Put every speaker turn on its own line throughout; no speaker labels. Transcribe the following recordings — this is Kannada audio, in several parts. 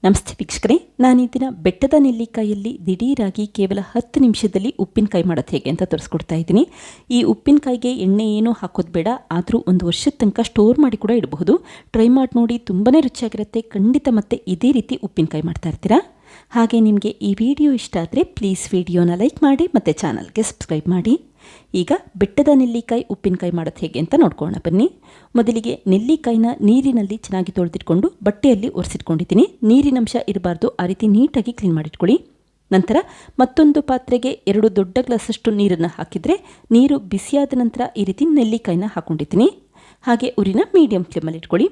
ನಮಸ್ತೆ ವೀಕ್ಷಕರೇ, ನಾನು ಈ ದಿನ ಬೆಟ್ಟದ ನೆಲ್ಲಿಕಾಯಲ್ಲಿ ದಿಢೀರಾಗಿ ಕೇವಲ 10 ನಿಮಿಷದಲ್ಲಿ ಉಪ್ಪಿನಕಾಯಿ ಮಾಡೋದು ಹೇಗೆ ಅಂತ ತೋರಿಸ್ಕೊಡ್ತಾ ಇದ್ದೀನಿ. ಈ ಉಪ್ಪಿನಕಾಯಿಗೆ ಎಣ್ಣೆ ಏನೂ ಹಾಕೋದು ಬೇಡ, ಆದರೂ ಒಂದು ವರ್ಷದ ತನಕ ಸ್ಟೋರ್ ಮಾಡಿ ಕೂಡ ಇಡಬಹುದು. ಟ್ರೈ ಮಾಡಿ ನೋಡಿ, ತುಂಬಾ ರುಚಿಯಾಗಿರುತ್ತೆ. ಖಂಡಿತ ಮತ್ತೆ ಇದೇ ರೀತಿ ಉಪ್ಪಿನಕಾಯಿ ಮಾಡ್ತಾ ಇರ್ತೀರಾ. ಹಾಗೆ ನಿಮಗೆ ಈ ವಿಡಿಯೋ ಇಷ್ಟ ಆದರೆ ಪ್ಲೀಸ್ ವಿಡಿಯೋನ ಲೈಕ್ ಮಾಡಿ ಮತ್ತು ಚಾನಲ್ಗೆ ಸಬ್ಸ್ಕ್ರೈಬ್ ಮಾಡಿ. ಈಗ ಬೆಟ್ಟದ ನೆಲ್ಲಿಕಾಯಿ ಉಪ್ಪಿನಕಾಯಿ ಮಾಡೋದು ಹೇಗೆ ಅಂತ ನೋಡ್ಕೊಳ್ಳೋಣ ಬನ್ನಿ. ಮೊದಲಿಗೆ ನೆಲ್ಲಿಕಾಯಿನ ನೀರಿನಲ್ಲಿ ಚೆನ್ನಾಗಿ ತೊಳೆದಿಟ್ಕೊಂಡು ಬಟ್ಟೆಯಲ್ಲಿ ಒರೆಸಿಟ್ಕೊಂಡಿದ್ದೀನಿ. ನೀರಿನಂಶ ಇರಬಾರ್ದು, ಆ ರೀತಿ ನೀಟಾಗಿ ಕ್ಲೀನ್ ಮಾಡಿಟ್ಕೊಳ್ಳಿ. ನಂತರ ಮತ್ತೊಂದು ಪಾತ್ರೆಗೆ 2 ದೊಡ್ಡ ಗ್ಲಾಸಷ್ಟು ನೀರನ್ನು ಹಾಕಿದರೆ ನೀರು ಬಿಸಿಯಾದ ನಂತರ ಈ ರೀತಿ ನೆಲ್ಲಿಕಾಯಿನ ಹಾಕ್ಕೊಂಡಿದ್ದೀನಿ. ಹಾಗೆ ಉರಿನ ಮೀಡಿಯಂ ಫ್ಲೇಮಲ್ಲಿ ಇಟ್ಕೊಳ್ಳಿ.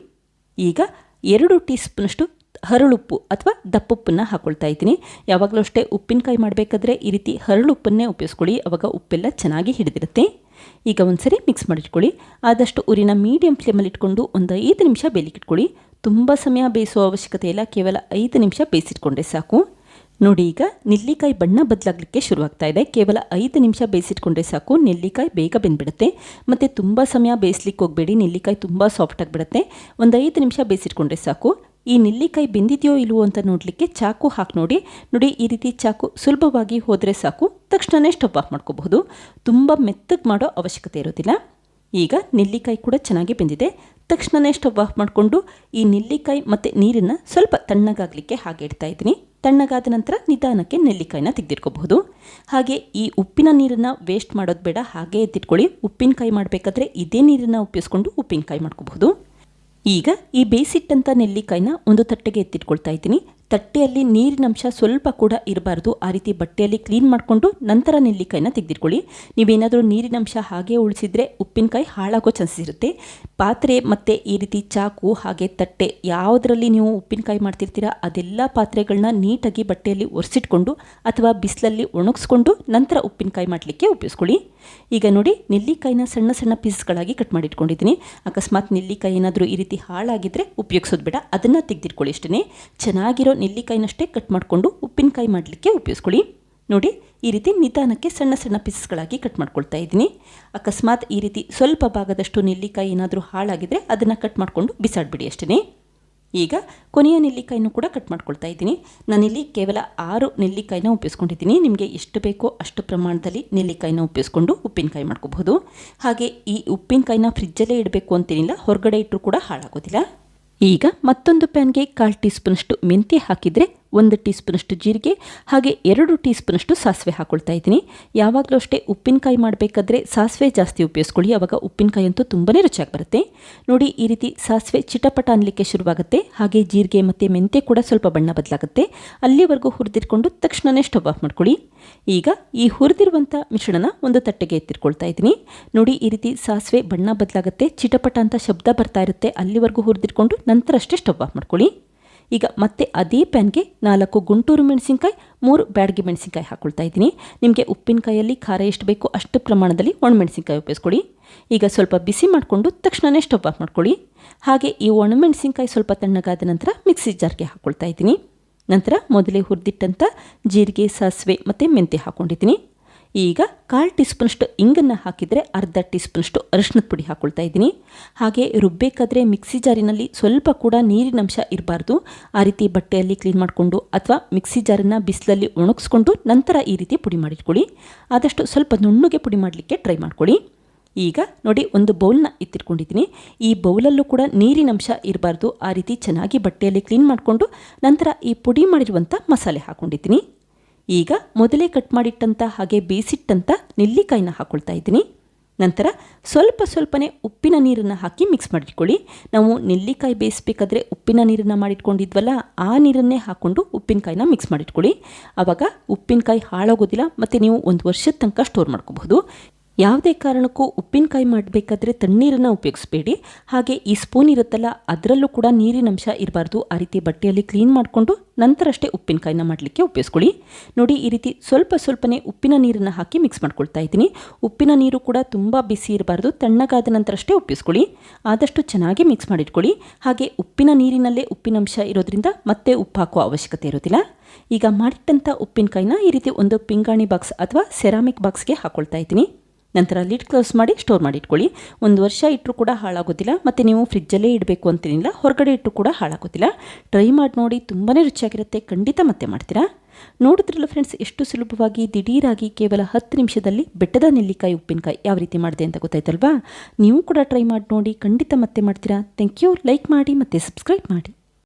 ಈಗ 2 ಟೀ ಸ್ಪೂನಷ್ಟು ಹರಳುಪ್ಪು ಅಥವಾ ದಪ್ಪುಪ್ಪನ್ನು ಹಾಕ್ಕೊಳ್ತಾ ಇದ್ದೀನಿ. ಯಾವಾಗಲೂ ಅಷ್ಟೇ ಉಪ್ಪಿನಕಾಯಿ ಮಾಡಬೇಕಾದ್ರೆ ಈ ರೀತಿ ಹರಳುಪ್ಪನ್ನೇ ಉಪಯೋಗಿಸ್ಕೊಳ್ಳಿ, ಆವಾಗ ಉಪ್ಪೆಲ್ಲ ಚೆನ್ನಾಗಿ ಹಿಡಿದಿರುತ್ತೆ. ಈಗ ಒಂದ್ಸರಿ ಮಿಕ್ಸ್ ಮಾಡಿಟ್ಕೊಳ್ಳಿ. ಆದಷ್ಟು ಉರಿನ ಮೀಡಿಯಂ ಫ್ಲೇಮಲ್ಲಿ ಇಟ್ಕೊಂಡು ಒಂದು 5 ನಿಮಿಷ ಬೇಯಲಿಕ್ಕಿಟ್ಕೊಳ್ಳಿ. ತುಂಬ ಸಮಯ ಬೇಯಿಸೋ ಅವಶ್ಯಕತೆ ಇಲ್ಲ, ಕೇವಲ 5 ನಿಮಿಷ ಬೇಯಿಸಿಟ್ಕೊಂಡ್ರೆ ಸಾಕು. ನೋಡಿ, ಈಗ ನೆಲ್ಲಿಕಾಯಿ ಬಣ್ಣ ಬದಲಾಗಲಿಕ್ಕೆ ಶುರುವಾಗ್ತಾ ಇದೆ. ಕೇವಲ 5 ನಿಮಿಷ ಬೇಯಿಸಿಟ್ಕೊಂಡ್ರೆ ಸಾಕು. ನೆಲ್ಲಿಕಾಯಿ ಬೇಗ ಬೆಂದ್ಬಿಡುತ್ತೆ. ಮತ್ತು ತುಂಬ ಸಮಯ ಬೇಯಿಸ್ಲಿಕ್ಕೆ ಹೋಗಬೇಡಿ, ನೆಲ್ಲಿಕಾಯಿ ತುಂಬ ಸಾಫ್ಟ್ ಆಗಿಬಿಡುತ್ತೆ. ಒಂದು 5 ನಿಮಿಷ ಬೇಯಿಸಿಟ್ಕೊಂಡ್ರೆ ಸಾಕು. ಈ ನೆಲ್ಲಿಕಾಯಿ ಬೆಂದಿದೆಯೋ ಇಲ್ವೋ ಅಂತ ನೋಡಲಿಕ್ಕೆ ಚಾಕು ಹಾಕಿ ನೋಡಿ. ಈ ರೀತಿ ಚಾಕು ಸುಲಭವಾಗಿ ಹೋದರೆ ಸಾಕು, ತಕ್ಷಣವೇ ಸ್ಟವ್ ಆಫ್ ಮಾಡ್ಕೋಬಹುದು. ತುಂಬ ಮೆತ್ತಗೆ ಮಾಡೋ ಅವಶ್ಯಕತೆ ಇರೋದಿಲ್ಲ. ಈಗ ನೆಲ್ಲಿಕಾಯಿ ಕೂಡ ಚೆನ್ನಾಗಿ ಬೆಂದಿದೆ. ತಕ್ಷಣವೇ ಸ್ಟವ್ ಆಫ್ ಮಾಡಿಕೊಂಡು ಈ ನೆಲ್ಲಿಕಾಯಿ ಮತ್ತು ನೀರನ್ನು ಸ್ವಲ್ಪ ತಣ್ಣಗಾಗಲಿಕ್ಕೆ ಹಾಗೆ ಇಡ್ತಾ ಇದ್ದೀನಿ. ತಣ್ಣಗಾದ ನಂತರ ನಿಧಾನಕ್ಕೆ ನೆಲ್ಲಿಕಾಯಿನ ತೆಗೆದಿಟ್ಕೋಬಹುದು. ಹಾಗೆ ಈ ಉಪ್ಪಿನ ನೀರನ್ನು ವೇಸ್ಟ್ ಮಾಡೋದು ಬೇಡ, ಹಾಗೆ ಎತ್ತಿಟ್ಕೊಳ್ಳಿ. ಉಪ್ಪಿನಕಾಯಿ ಮಾಡಬೇಕಾದ್ರೆ ಇದೇ ನೀರನ್ನು ಉಪಯೋಗಿಸ್ಕೊಂಡು ಉಪ್ಪಿನಕಾಯಿ ಮಾಡ್ಕೋಬಹುದು. ಈಗ ಈ ಬೇಯಿಸಿಟ್ಟಂಥ ನೆಲ್ಲಿಕಾಯಿನ ಒಂದು ತಟ್ಟೆಗೆ ಎತ್ತಿಟ್ಕೊಳ್ತಾ ಇದ್ದೀನಿ. ತಟ್ಟೆಯಲ್ಲಿ ನೀರಿನಂಶ ಸ್ವಲ್ಪ ಕೂಡ ಇರಬಾರ್ದು, ಆ ರೀತಿ ಬಟ್ಟೆಯಲ್ಲಿ ಕ್ಲೀನ್ ಮಾಡಿಕೊಂಡು ನಂತರ ನೆಲ್ಲಿಕಾಯಿನ ತೆಗೆದಿಟ್ಕೊಳ್ಳಿ. ನೀವೇನಾದರೂ ನೀರಿನಂಶ ಹಾಗೆ ಉಳಿಸಿದರೆ ಉಪ್ಪಿನಕಾಯಿ ಹಾಳಾಗೋ ಚಾನ್ಸಸ್ ಇರುತ್ತೆ. ಪಾತ್ರೆ ಮತ್ತು ಈ ರೀತಿ ಚಾಕು ಹಾಗೆ ತಟ್ಟೆ ಯಾವುದರಲ್ಲಿ ನೀವು ಉಪ್ಪಿನಕಾಯಿ ಮಾಡ್ತಿರ್ತೀರಾ ಅದೆಲ್ಲ ಪಾತ್ರೆಗಳನ್ನ ನೀಟಾಗಿ ಬಟ್ಟೆಯಲ್ಲಿ ಒರೆಸಿಟ್ಕೊಂಡು ಅಥವಾ ಬಿಸಿಲಲ್ಲಿ ಒಣಗಿಸ್ಕೊಂಡು ನಂತರ ಉಪ್ಪಿನಕಾಯಿ ಮಾಡಲಿಕ್ಕೆ ಉಪಯೋಗಿಸ್ಕೊಳ್ಳಿ. ಈಗ ನೋಡಿ, ನೆಲ್ಲಿಕಾಯಿನ ಸಣ್ಣ ಸಣ್ಣ ಪೀಸ್ಗಳಾಗಿ ಕಟ್ ಮಾಡಿಟ್ಕೊಂಡಿದ್ದೀನಿ. ಅಕಸ್ಮಾತ್ ನೆಲ್ಲಿಕಾಯಿ ಏನಾದರೂ ಈ ರೀತಿ ಹಾಳಾಗಿದ್ದರೆ ಉಪಯೋಗಿಸೋದು ಬೇಡ, ಅದನ್ನು ತೆಗೆದಿಟ್ಕೊಳ್ಳಿ ಅಷ್ಟೇ. ಚೆನ್ನಾಗಿರೋ ನೆಲ್ಲಿಕಾಯಿನಷ್ಟೇ ಕಟ್ ಮಾಡಿಕೊಂಡು ಉಪ್ಪಿನಕಾಯಿ ಮಾಡಲಿಕ್ಕೆ ಉಪಯೋಗಿಸ್ಕೊಳ್ಳಿ. ನೋಡಿ, ಈ ರೀತಿ ನಿಧಾನಕ್ಕೆ ಸಣ್ಣ ಸಣ್ಣ ಪೀಸ್ಗಳಾಗಿ ಕಟ್ ಮಾಡ್ಕೊಳ್ತಾ ಇದ್ದೀನಿ. ಅಕಸ್ಮಾತ್ ಈ ರೀತಿ ಸ್ವಲ್ಪ ಭಾಗದಷ್ಟು ನೆಲ್ಲಿಕಾಯಿ ಏನಾದರೂ ಹಾಳಾಗಿದ್ದರೆ ಅದನ್ನು ಕಟ್ ಮಾಡಿಕೊಂಡು ಬಿಸಾಡಿಬಿಡಿ ಅಷ್ಟೇ. ಈಗ ಕೊನೆಯ ನೆಲ್ಲಿಕಾಯಿನೂ ಕೂಡ ಕಟ್ ಮಾಡ್ಕೊಳ್ತಾ ಇದ್ದೀನಿ. ನಾನಿಲ್ಲಿ ಕೇವಲ 6 ನೆಲ್ಲಿಕಾಯಿನ ಉಪಯೋಗಿಸ್ಕೊಂಡಿದ್ದೀನಿ. ನಿಮಗೆ ಎಷ್ಟು ಬೇಕೋ ಅಷ್ಟು ಪ್ರಮಾಣದಲ್ಲಿ ನೆಲ್ಲಿಕಾಯಿನ ಉಪಯೋಗಿಸ್ಕೊಂಡು ಉಪ್ಪಿನಕಾಯಿ ಮಾಡ್ಕೋಬಹುದು. ಹಾಗೆ ಈ ಉಪ್ಪಿನಕಾಯಿನ ಫ್ರಿಜ್ಜಲ್ಲೇ ಇಡಬೇಕು ಅಂತೇನಿಲ್ಲ, ಹೊರಗಡೆ ಇಟ್ಟರೂ ಕೂಡ ಹಾಳಾಗೋದಿಲ್ಲ. ಈಗ ಮತ್ತೊಂದು ಪ್ಯಾನ್ಗೆ 1/4 ಟೀ ಸ್ಪೂನಷ್ಟು ಮೆಂತ್ಯ ಹಾಕಿದರೆ 1 ಟೀ ಸ್ಪೂನಷ್ಟು ಜೀರಿಗೆ ಹಾಗೆ 2 ಟೀ ಸ್ಪೂನಷ್ಟು ಸಾಸಿವೆ ಹಾಕ್ಕೊಳ್ತಾ ಇದ್ದೀನಿ. ಯಾವಾಗಲೂ ಅಷ್ಟೇ ಉಪ್ಪಿನಕಾಯಿ ಮಾಡಬೇಕಾದ್ರೆ ಸಾಸಿವೆ ಜಾಸ್ತಿ ಉಪಯೋಗಿಸ್ಕೊಳ್ಳಿ, ಆವಾಗ ಉಪ್ಪಿನಕಾಯಿ ಅಂತೂ ತುಂಬಾ ರುಚಿಯಾಗಿ ಬರುತ್ತೆ. ನೋಡಿ, ಈ ರೀತಿ ಸಾಸಿವೆ ಚಿಟಪಟ ಅನ್ನಲಿಕ್ಕೆ ಶುರುವಾಗುತ್ತೆ. ಹಾಗೆ ಜೀರಿಗೆ ಮತ್ತು ಮೆಂತ್ಯ ಕೂಡ ಸ್ವಲ್ಪ ಬಣ್ಣ ಬದಲಾಗುತ್ತೆ. ಅಲ್ಲಿವರೆಗೂ ಹುರಿದಿಟ್ಕೊಂಡು ತಕ್ಷಣವೇ ಸ್ಟವ್ ಆಫ್ ಮಾಡ್ಕೊಳ್ಳಿ. ಈಗ ಈ ಹುರಿದಿರುವಂಥ ಮಿಶ್ರಣನ ಒಂದು ತಟ್ಟೆಗೆ ಎತ್ತಿಟ್ಕೊಳ್ತಾ ಇದ್ದೀನಿ. ನೋಡಿ, ಈ ರೀತಿ ಸಾಸಿವೆ ಬಣ್ಣ ಬದಲಾಗುತ್ತೆ, ಚಿಟಪಟ ಅಂತ ಶಬ್ದ ಬರ್ತಾ ಇರುತ್ತೆ. ಅಲ್ಲಿವರೆಗೂ ಹುರಿದಿಟ್ಕೊಂಡು ನಂತರ ಅಷ್ಟೇ ಸ್ಟವ್ ಆಫ್ ಮಾಡ್ಕೊಳ್ಳಿ. ಈಗ ಮತ್ತೆ ಅದೇ ಪ್ಯಾನ್ಗೆ 4 ಗುಂಟೂರು ಮೆಣಸಿನ್ಕಾಯಿ 3 ಬ್ಯಾಡಗಿ ಮೆಣಸಿನ್ಕಾಯಿ ಹಾಕ್ಕೊಳ್ತಾ ಇದ್ದೀನಿ. ನಿಮಗೆ ಉಪ್ಪಿನಕಾಯಲ್ಲಿ ಖಾರ ಎಷ್ಟು ಬೇಕೋ ಅಷ್ಟು ಪ್ರಮಾಣದಲ್ಲಿ ಒಣಮೆಣಸಿನ್ಕಾಯಿ ಉಪಯೋಗಿಸ್ಕೊಳ್ಳಿ. ಈಗ ಸ್ವಲ್ಪ ಬಿಸಿ ಮಾಡಿಕೊಂಡು ತಕ್ಷಣವೇ ಸ್ಟವ್ ಆಫ್ ಮಾಡ್ಕೊಳ್ಳಿ. ಹಾಗೆ ಈ ಒಣಮೆಣಸಿನ್ಕಾಯಿ ಸ್ವಲ್ಪ ತಣ್ಣಗಾದ ನಂತರ ಮಿಕ್ಸಿ ಜಾರ್ಗೆ ಹಾಕ್ಕೊಳ್ತಾ ಇದ್ದೀನಿ. ನಂತರ ಮೊದಲೇ ಹುರಿದಿಟ್ಟಂಥ ಜೀರಿಗೆ, ಸಾಸಿವೆ ಮತ್ತು ಮೆಂತ್ಯ ಹಾಕ್ಕೊಂಡಿದ್ದೀನಿ. ಈಗ 1/4 ಟೀ ಸ್ಪೂನಷ್ಟು ಇಂಗನ್ನು ಹಾಕಿದರೆ 1/2 ಟೀ ಸ್ಪೂನಷ್ಟು ಅರಿಶಿಣದ ಪುಡಿ ಹಾಕ್ಕೊಳ್ತಾ ಇದ್ದೀನಿ. ಹಾಗೆ ರುಬ್ಬೇಕಾದ್ರೆ ಮಿಕ್ಸಿ ಜಾರಿನಲ್ಲಿ ಸ್ವಲ್ಪ ಕೂಡ ನೀರಿನಂಶ ಇರಬಾರ್ದು. ಆ ರೀತಿ ಬಟ್ಟೆಯಲ್ಲಿ ಕ್ಲೀನ್ ಮಾಡಿಕೊಂಡು ಅಥವಾ ಮಿಕ್ಸಿ ಜಾರನ್ನು ಬಿಸಿಲಲ್ಲಿ ಒಣಗಿಸ್ಕೊಂಡು ನಂತರ ಈ ರೀತಿ ಪುಡಿ ಮಾಡಿಟ್ಕೊಳ್ಳಿ. ಆದಷ್ಟು ಸ್ವಲ್ಪ ನುಣ್ಣಗೆ ಪುಡಿ ಮಾಡಲಿಕ್ಕೆ ಟ್ರೈ ಮಾಡ್ಕೊಳ್ಳಿ. ಈಗ ನೋಡಿ, ಒಂದು ಬೌಲ್ನ ಎತ್ತಿಟ್ಕೊಂಡಿದ್ದೀನಿ. ಈ ಬೌಲಲ್ಲೂ ಕೂಡ ನೀರಿನಂಶ ಇರಬಾರ್ದು. ಆ ರೀತಿ ಚೆನ್ನಾಗಿ ಬಟ್ಟೆಯಲ್ಲಿ ಕ್ಲೀನ್ ಮಾಡಿಕೊಂಡು ನಂತರ ಈ ಪುಡಿ ಮಾಡಿರುವಂಥ ಮಸಾಲೆ ಹಾಕ್ಕೊಂಡಿದ್ದೀನಿ. ಈಗ ಮೊದಲೇ ಕಟ್ ಮಾಡಿಟ್ಟಂಥ ಹಾಗೆ ಬೇಯಿಸಿಟ್ಟಂಥ ನೆಲ್ಲಿಕಾಯಿನ ಹಾಕ್ಕೊಳ್ತಾ ಇದ್ದೀನಿ. ನಂತರ ಸ್ವಲ್ಪನೇ ಉಪ್ಪಿನ ನೀರನ್ನು ಹಾಕಿ ಮಿಕ್ಸ್ ಮಾಡಿಟ್ಕೊಳ್ಳಿ. ನಾವು ನೆಲ್ಲಿಕಾಯಿ ಬೇಯಿಸಬೇಕಾದ್ರೆ ಉಪ್ಪಿನ ನೀರನ್ನು ಮಾಡಿಟ್ಕೊಂಡಿದ್ವಲ್ಲ, ಆ ನೀರನ್ನೇ ಹಾಕ್ಕೊಂಡು ಉಪ್ಪಿನಕಾಯಿನ ಮಿಕ್ಸ್ ಮಾಡಿಟ್ಕೊಳ್ಳಿ. ಆವಾಗ ಉಪ್ಪಿನಕಾಯಿ ಹಾಳಾಗೋದಿಲ್ಲ ಮತ್ತು ನೀವು 1 ವರ್ಷದ ತನಕ ಸ್ಟೋರ್ ಮಾಡ್ಕೋಬಹುದು. ಯಾವುದೇ ಕಾರಣಕ್ಕೂ ಉಪ್ಪಿನಕಾಯಿ ಮಾಡಬೇಕಾದ್ರೆ ತಣ್ಣೀರನ್ನು ಉಪಯೋಗಿಸಬೇಡಿ. ಹಾಗೆ ಈ ಸ್ಪೂನ್ ಇರುತ್ತಲ್ಲ, ಅದರಲ್ಲೂ ಕೂಡ ನೀರಿನಂಶ ಇರಬಾರ್ದು. ಆ ರೀತಿ ಬಟ್ಟೆಯಲ್ಲಿ ಕ್ಲೀನ್ ಮಾಡಿಕೊಂಡು ನಂತರ ಅಷ್ಟೇ ಉಪ್ಪಿನಕಾಯಿನ ಮಾಡಲಿಕ್ಕೆ ಉಪಯೋಗಿಸ್ಕೊಳ್ಳಿ. ನೋಡಿ, ಈ ರೀತಿ ಸ್ವಲ್ಪನೇ ಉಪ್ಪಿನ ನೀರನ್ನು ಹಾಕಿ ಮಿಕ್ಸ್ ಮಾಡ್ಕೊಳ್ತಾ ಇದ್ದೀನಿ. ಉಪ್ಪಿನ ನೀರು ಕೂಡ ತುಂಬ ಬಿಸಿ ಇರಬಾರ್ದು, ತಣ್ಣಗಾದ ನಂತರ ಅಷ್ಟೇ ಉಪಯೋಗಿಸ್ಕೊಳ್ಳಿ. ಆದಷ್ಟು ಚೆನ್ನಾಗಿ ಮಿಕ್ಸ್ ಮಾಡಿಟ್ಕೊಳ್ಳಿ. ಹಾಗೆ ಉಪ್ಪಿನ ನೀರಿನಲ್ಲೇ ಉಪ್ಪಿನಂಶ ಇರೋದ್ರಿಂದ ಮತ್ತೆ ಉಪ್ಪು ಹಾಕುವ ಅವಶ್ಯಕತೆ ಇರೋದಿಲ್ಲ. ಈಗ ಮಾಡಿಟ್ಟಂಥ ಉಪ್ಪಿನಕಾಯಿನ ಈ ರೀತಿ ಒಂದು ಪಿಂಗಾಣಿ ಬಾಕ್ಸ್ ಅಥವಾ ಸೆರಾಮಿಕ್ ಬಾಕ್ಸ್ಗೆ ಹಾಕ್ಕೊಳ್ತಾ ಇದ್ದೀನಿ. ನಂತರ ಲಿಡ್ ಕ್ಲೋಸ್ ಮಾಡಿ ಸ್ಟೋರ್ ಮಾಡಿ ಇಟ್ಕೊಳ್ಳಿ. 1 ವರ್ಷ ಇಟ್ಟರೂ ಕೂಡ ಹಾಳಾಗೋದಿಲ್ಲ ಮತ್ತು ನೀವು ಫ್ರಿಜ್ಜಲ್ಲೇ ಇಡಬೇಕು ಅಂತೇನಿಲ್ಲ, ಹೊರಗಡೆ ಇಟ್ಟರು ಕೂಡ ಹಾಳಾಗೋದಿಲ್ಲ. ಟ್ರೈ ಮಾಡಿ ನೋಡಿ, ತುಂಬಾ ರುಚಿಯಾಗಿರುತ್ತೆ. ಖಂಡಿತ ಮತ್ತೆ ಮಾಡ್ತೀರಾ. ನೋಡಿದ್ರಲ್ಲ ಫ್ರೆಂಡ್ಸ್, ಎಷ್ಟು ಸುಲಭವಾಗಿ ದಿಢೀರಾಗಿ ಕೇವಲ 10 ನಿಮಿಷದಲ್ಲಿ ಬೆಟ್ಟದ ನೆಲ್ಲಿಕಾಯಿ ಉಪ್ಪಿನಕಾಯಿ ಯಾವ ರೀತಿ ಮಾಡಿದೆ ಅಂತ ಗೊತ್ತಾಯ್ತಲ್ವಾ. ನೀವು ಕೂಡ ಟ್ರೈ ಮಾಡಿ ನೋಡಿ, ಖಂಡಿತ ಮತ್ತೆ ಮಾಡ್ತೀರಾ. Thank you. ಲೈಕ್ ಮಾಡಿ ಮತ್ತು ಸಬ್ಸ್ಕ್ರೈಬ್ ಮಾಡಿ.